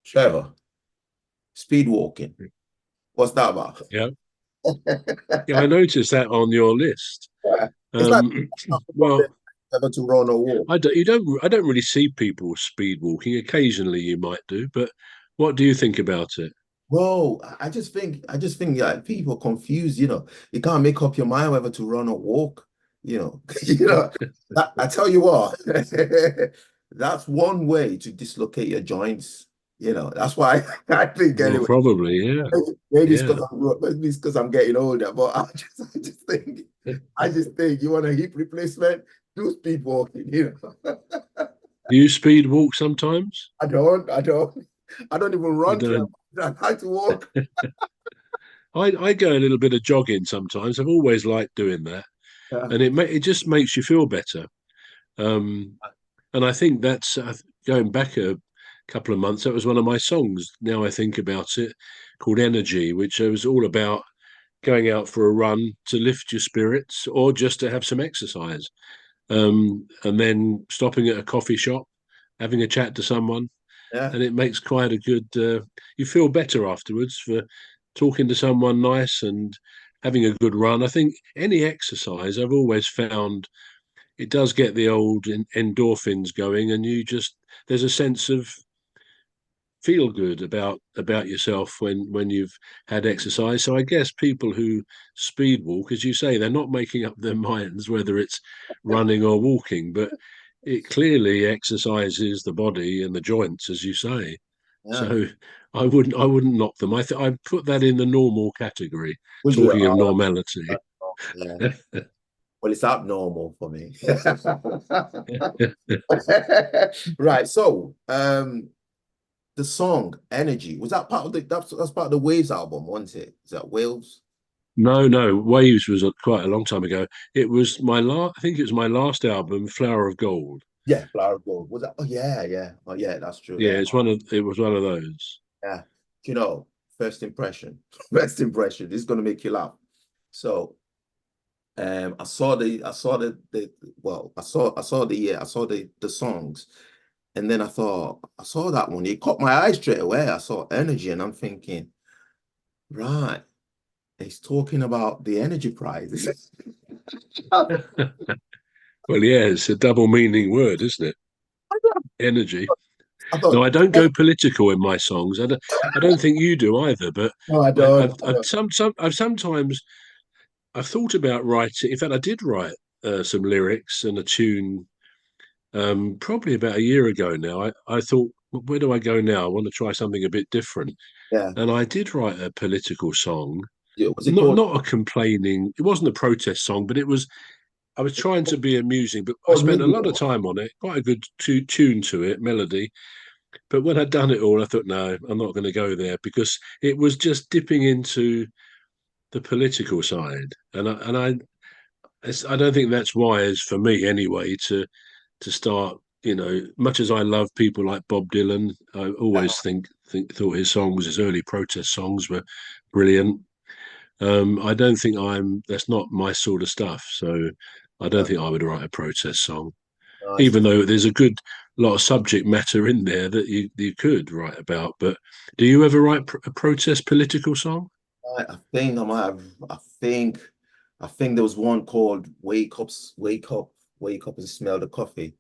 Trevor, speed walking. What's that about? Yeah, yeah, I noticed that on your list. It's like Um, well, never to run or walk. I don't really see people speed walking. Occasionally, you might do, but what do you think about it? Bro, I just think like people confused, you can't make up your mind whether to run or walk, you know. I tell you what, that's one way to dislocate your joints, That's why I think Well, anyway. probably, yeah, Maybe it's yeah. because I'm getting older, but I just think you want a hip replacement, do speed walking. Do you speed walk sometimes? I don't even You run, Trevor. don't. I like to walk. I go a little bit of jogging sometimes. I've always liked doing that, Yeah. and it just makes you feel better. Um, and I think that's going back a couple of months. That was one of my songs. Now I think about it, called Energy, which was all about going out for a run to lift your spirits or just to have some exercise. And then stopping at a coffee shop, having a chat to someone, Yeah. and it makes quite a good. You feel better afterwards for talking to someone nice and having a good run. I think any exercise I've always found it does get the old endorphins going, and you just there's a sense of feel good about yourself when you've had exercise. So I guess people who speed walk, as you say, they're not making up their minds whether it's running or walking, but it clearly exercises the body and the joints, as you say. Yeah. So I wouldn't knock them. I put that in the normal category. Would you? Talking of normality. Yeah. Well, it's abnormal for me. Right. So, the song "Energy" was that part of that's part of the Waves album, wasn't it? Is that Waves? No, no, Waves was quite a long time ago. It was my last. I think it was my last album, Flower of Gold. Yeah, Flower of Gold. Was that? Oh yeah, yeah. Oh yeah, that's true. Yeah, Yeah, it was one of those. yeah. You know, first impression. First impression. This is gonna make you laugh. So, I saw the songs, and then I saw that one. It caught my eye straight away. I saw Energy, and I'm thinking, right, he's talking about the energy prize. Well, yeah, it's a double meaning word, isn't it? Energy. I No, thought, I don't go political in my songs. I don't think you do either. But no, I I, don't. I've, I've I've sometimes I've thought about writing. In fact, I did write some lyrics and a tune probably about a year ago now. I thought, where do I go now? I want to try something a bit different. Yeah. And I did write a political song, Yeah. Was it not called? not a complaining. It wasn't a protest song, but it was. I was trying to be amusing, but I Called spent a lot of Meteor. time on it. Quite a good tune to it, melody. But when I'd done it all, I thought, no, I'm not going to go there because it was just dipping into the political side, I don't think that's wise for me anyway to start. Much as I love people like Bob Dylan, I always thought his songs, his early protest songs, were brilliant. I don't think I'm. That's not my sort of stuff. So I don't No, think I would write a protest song, no, even though there's a good lot of subject matter in there that you could write about. But do you ever write a protest political song? I think I might have. I think there was one called Wake Up and Smell the Coffee."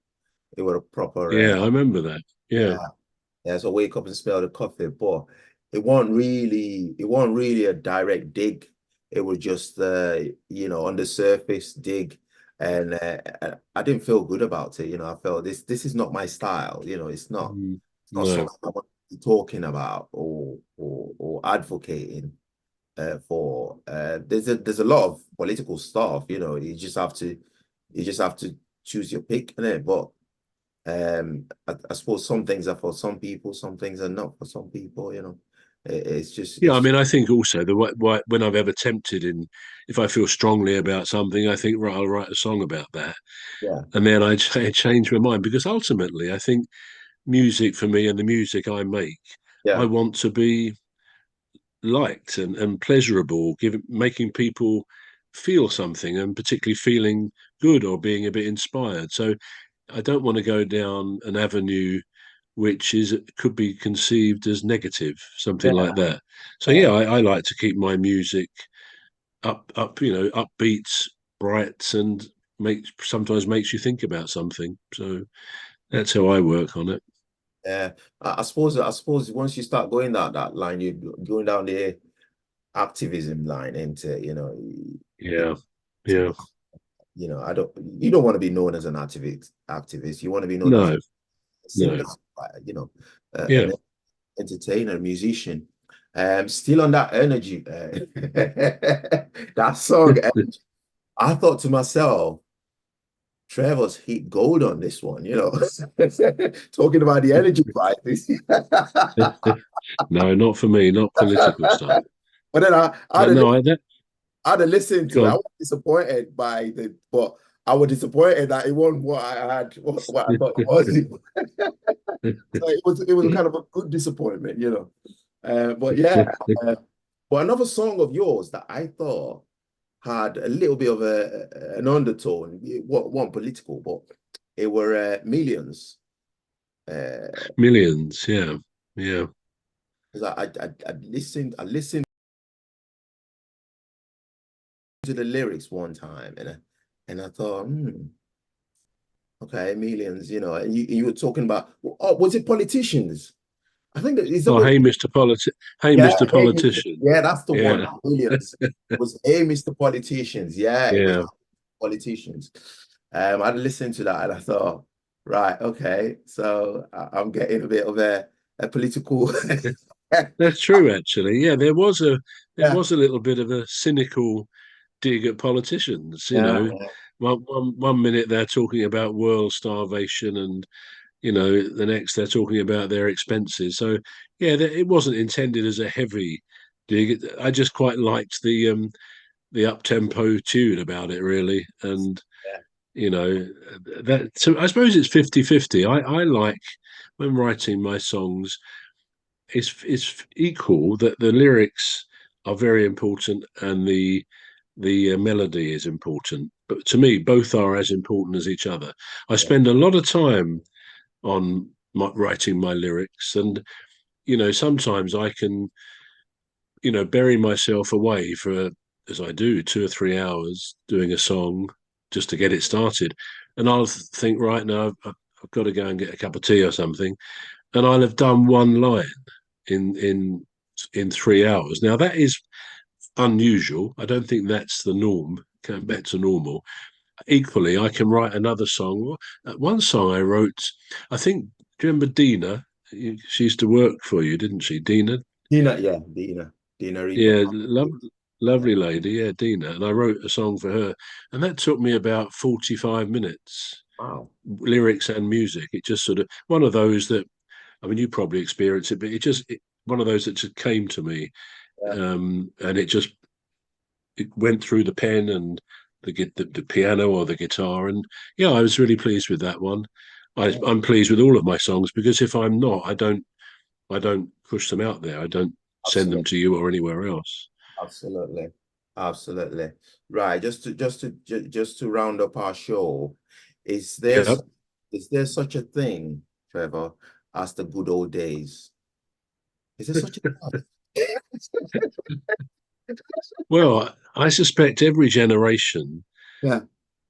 It was a proper. Yeah, I remember that. Yeah. Yeah, yeah. So wake up and smell the coffee, but it wasn't really a direct dig. It was just on the surface dig, and I didn't feel good about it. I felt this is not my style. It's not No. something I want to be talking about or advocating for. There's a lot of political stuff. You just have to choose your pick, innit? But I suppose some things are for some people, some things are not for some people. It's just Yeah, I it's mean, I think also when I've ever tempted in, if I feel strongly about something, I think, right, I'll write a song about that. yeah, And then I change my mind because ultimately I think music for me and the music I make, I yeah, want to be liked and pleasurable, making people feel something and particularly feeling good or being a bit inspired. So I don't want to go down an avenue which is could be conceived as negative, something Yeah. like that. So Yeah. yeah, I like to keep my music up, upbeats, bright, and sometimes makes you think about something. So that's how I work on it. Yeah. I suppose once you start going that line, you're going down the activism line into, it, Yeah, yeah. I don't you don't want to be known as an activist. You want to be known as No, a singer, no. Yeah. an entertainer, musician. Still on that energy, that song. I thought to myself, Trevor's hit gold on this one, talking about the energy crisis. No, not for me, not political stuff. But then I But had no, that I'd have listened to go it. I on. was disappointed but I was disappointed that it wasn't what I thought it was. So it was kind of a good disappointment. But yeah, uh, but another song of yours that I thought had a little bit of an undertone. It wasn't political, but it were Millions. Millions, yeah, yeah. Because I listened to the lyrics one time, and I thought, okay, Millions, and you were talking about, oh, was it politicians? I think that is that Oh, what. Hey, Yeah, Mr. hey, Politician. yeah, that's the one. Yeah, Millions. It was Hey, Mr. Politicians. Yeah, it was yeah. politicians. I listened to that and I thought, right, okay, so I'm getting a bit of a political. That's true, actually. Yeah, there Yeah, was a little bit of a cynical dig at politicians. yeah, One minute they're talking about world starvation, and the next they're talking about their expenses. So yeah, it wasn't intended as a heavy dig. I just quite liked the up tempo tune about it, really, and yeah, you know that. So I suppose it's 50-50. I like when writing my songs. It's equal that the lyrics are very important and the melody is important. But to me, both are as important as each other. I yeah, spend a lot of time on writing my lyrics, and sometimes I can bury myself away for, as I do, 2 or 3 hours doing a song just to get it started, and I'll think, right now I've got to go and get a cup of tea or something, and I'll have done one line in 3 hours. Now that is unusual. I don't think that's the norm. Going back to normal. Equally, I can write another song. One song I wrote, I think. Do you remember Dina? She used to work for you, didn't she, Dina? Dina Reaper. Yeah, Yeah. lovely lady. Yeah, Dina. And I wrote a song for her, and that took me about 45 minutes, Wow. lyrics and music. It just sort of one of those that, I mean, you probably experienced it, but one of those that just came to me, Yeah. and it went through the pen and the piano or the guitar, and yeah, I was really pleased with that one. Yeah. I'm pleased with all of my songs, because if I'm not, I don't push them out there. I don't send them Absolutely. to you or anywhere else. Absolutely. Absolutely. Right. Just to round up our show, is there Yeah. s- is there such a thing, Trevor, as the good old days? Is there such a thing? Well, I suspect every generation Yeah.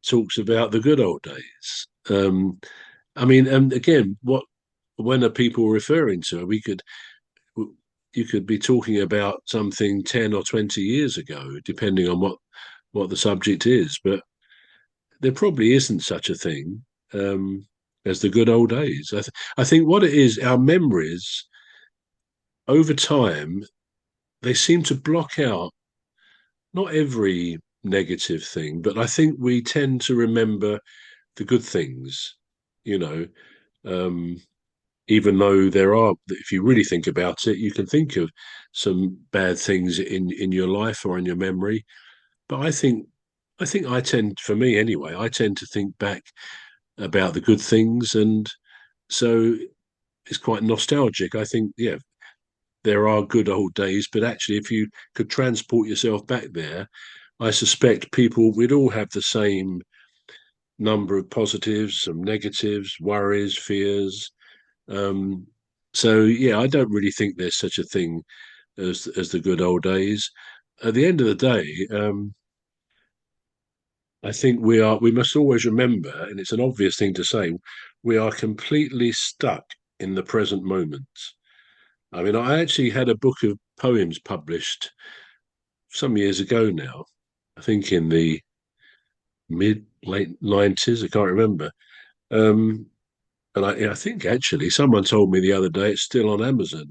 talks about the good old days. I mean, and again, when are people referring to? You could be talking about something 10 or 20 years ago, depending on what the subject is. But there probably isn't such a thing as the good old days. I think what it is, our memories over time, they seem to block out not every negative thing, but I think we tend to remember the good things, you know. Um, Even though there are, if you really think about it, you can think of some bad things in your life or in your memory. But I think for me anyway, I tend to think back about the good things, and so it's quite nostalgic. I think, yeah, there are good old days, but actually, if you could transport yourself back there, I suspect we'd all have the same number of positives, some negatives, worries, fears, So yeah, I don't really think there's such a thing as the good old days. At the end of the day, I think we must always remember, and it's an obvious thing to say, we are completely stuck in the present moment. I mean, I actually had a book of poems published some years ago now, I think in the mid late 90s, I can't remember. Um, and I think actually someone told me the other day it's still on Amazon.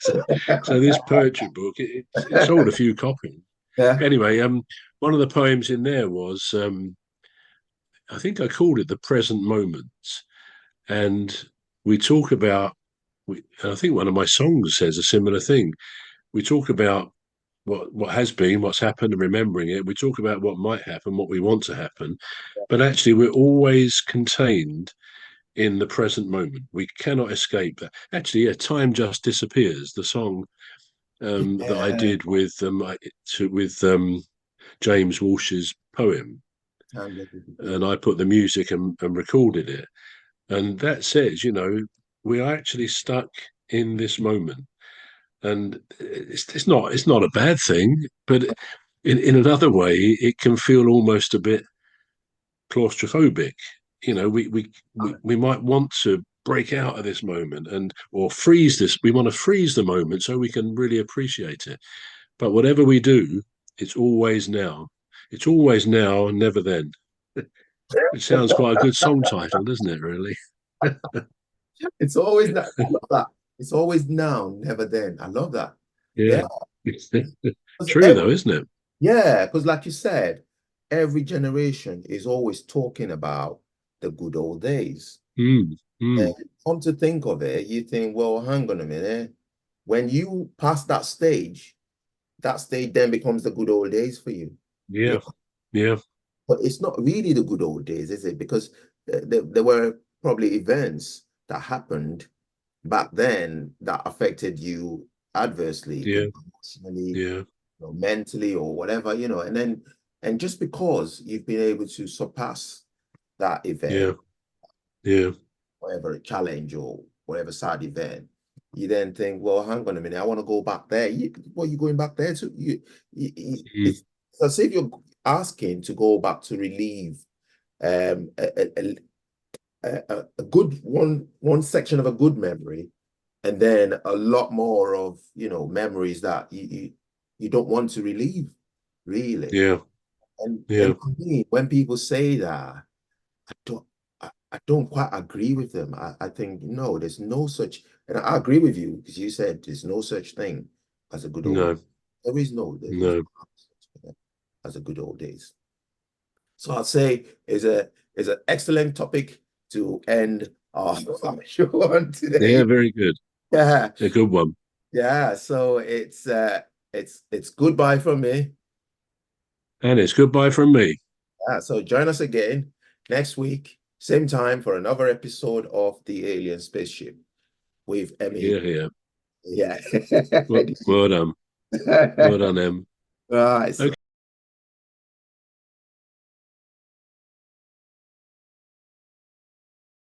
so, so this poetry book, it sold a few copies. Yeah. Anyway, one of the poems in there was, I think I called it the present moment, and we talk about. And I think one of my songs says a similar thing. We talk about what has been, what's happened, and remembering it. We talk about what might happen, what we want to happen, but actually we're always contained in the present moment. We cannot escape that. Actually, yeah, time just disappears. The song that I Yeah. did with James Walsh's poem, Time that disappears. and I put the music and recorded it. And that says, we are actually stuck in this moment, and it's not a bad thing, but in another way, it can feel almost a bit claustrophobic. We might want to break out of this moment and or freeze this. We want to freeze the moment so we can really appreciate it. But whatever we do, it's always now. It's always now and never then. It sounds quite a good song title, doesn't it? Really? It's always that. I love that. It's always now, never then. I love that. Yeah. Yeah. Because True though, isn't it? yeah, because like you said, every generation is always talking about the good old days. Mm, And mm, come to think of it, you think, well, hang on a minute. When you pass that stage then becomes the good old days for you. Yeah. yeah. Yeah. But it's not really the good old days, is it? Because there were probably events that happened back then that affected you adversely, Yeah. emotionally, Yeah. mentally, or whatever, and just because you've been able to surpass that Yeah. event, Yeah. whatever challenge or whatever sad event, you then think, well, hang on a minute, I want to go back there. What are you going back there to? Mm, It's as if you're asking to go back to relieve um, a, a, a good one section of a good memory, and then a lot more of memories that you don't want to relieve, really. yeah. And Yeah. for me, when people say that, I don't I don't quite agree with them. I think no, there's no such, and I agree with you because you said there's no such thing as a good old. No. There's No. no such thing as a good old days. So I'd say is an excellent topic to end our show on Yeah. today. Very good. Yeah, A good one. yeah. So it's goodbye from me. And it's goodbye from me. So join us again next week, same time for another episode of the Alien Spaceship with Emmy. Yeah. Yeah. Yeah. Well done. Well done, Em. Right. So Okay.